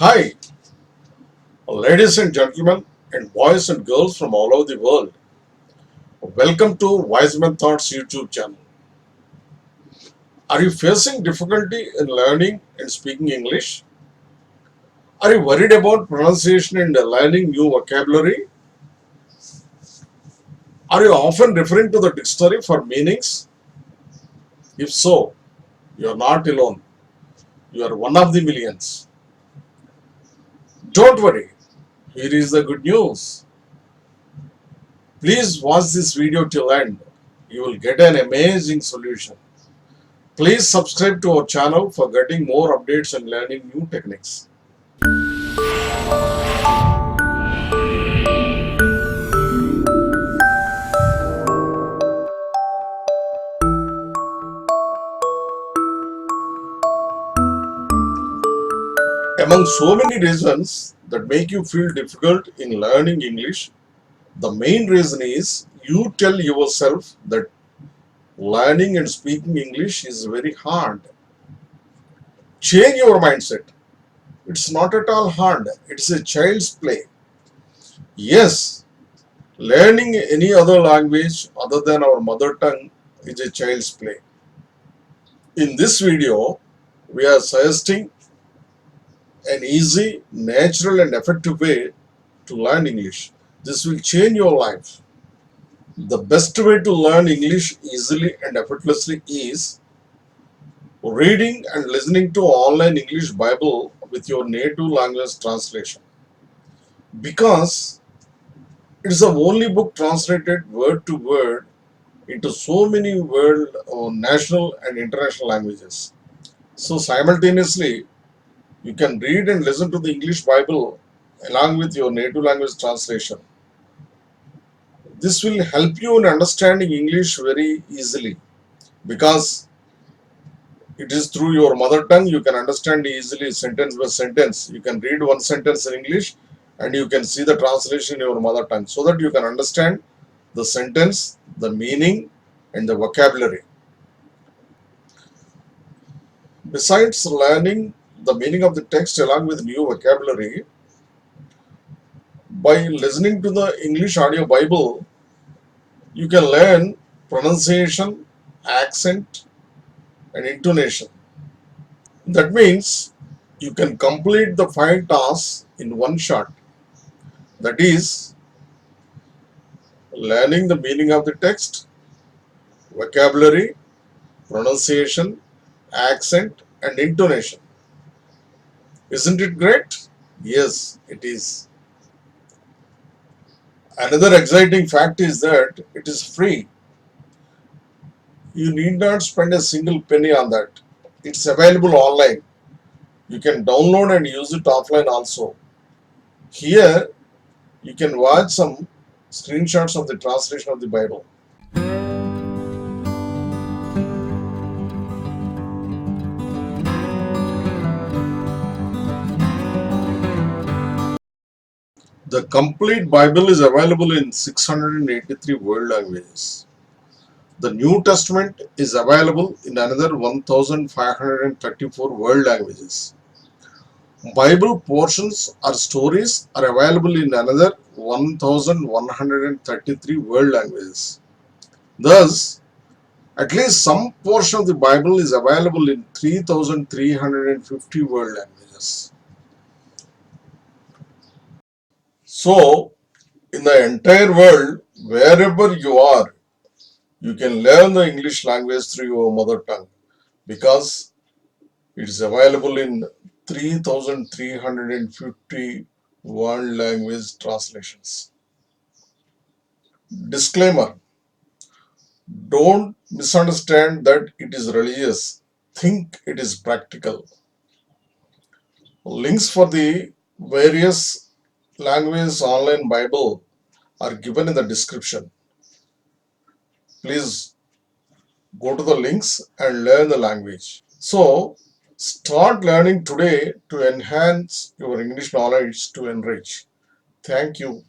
Hi, ladies and gentlemen, and boys and girls from all over the world. Welcome to Wiseman Thoughts YouTube channel. Are you facing difficulty in learning and speaking English? Are you worried about pronunciation and learning new vocabulary? Are you often referring to the dictionary for meanings? If so, you are not alone. You are one of the millions. Don't worry. Here is the good news. Please watch this video till end. You will get an amazing solution. Please subscribe to our channel for getting more updates and learning new techniques. Among so many reasons that make you feel difficult in learning English, the main reason is you tell yourself that learning and speaking English is very hard. Change your mindset. It's not at all hard. It's a child's play. Yes, learning any other language other than our mother tongue is a child's play. In this video, we are suggesting an easy, natural and effective way to learn English. This will change your life. The best way to learn English easily and effortlessly is reading and listening to online English Bible with your native language translation. Because it is the only book translated word to word into so many world, national and international languages. So simultaneously, you can read and listen to the English Bible along with your native language translation. This will help you in understanding English very easily because it is through your mother tongue you can understand easily sentence by sentence. You can read one sentence in English and you can see the translation in your mother tongue so that you can understand the sentence, the meaning and the vocabulary. Besides learning the meaning of the text along with new vocabulary, by listening to the English audio Bible, you can learn pronunciation, accent, and intonation. That means you can complete the 5 tasks in one shot. That is, learning the meaning of the text, vocabulary, pronunciation, accent, and intonation. Isn't it great? Yes, it is. Another exciting fact is that it is free. You need not spend a single penny on that. It's available online. You can download and use it offline also. Here, you can watch some screenshots of the translation of the Bible. The complete Bible is available in 683 world languages. The New Testament is available in another 1534 world languages. Bible portions or stories are available in another 1133 world languages. Thus, at least some portion of the Bible is available in 3350 world languages. So, in the entire world, wherever you are, you can learn the English language through your mother tongue because it is available in 3350 world language translations. Disclaimer: don't misunderstand that it is religious. Think it is practical. Links for the various languages online Bible are given in the description. Please go to the links and learn the language. So, start learning today to enhance your English knowledge to enrich. Thank you.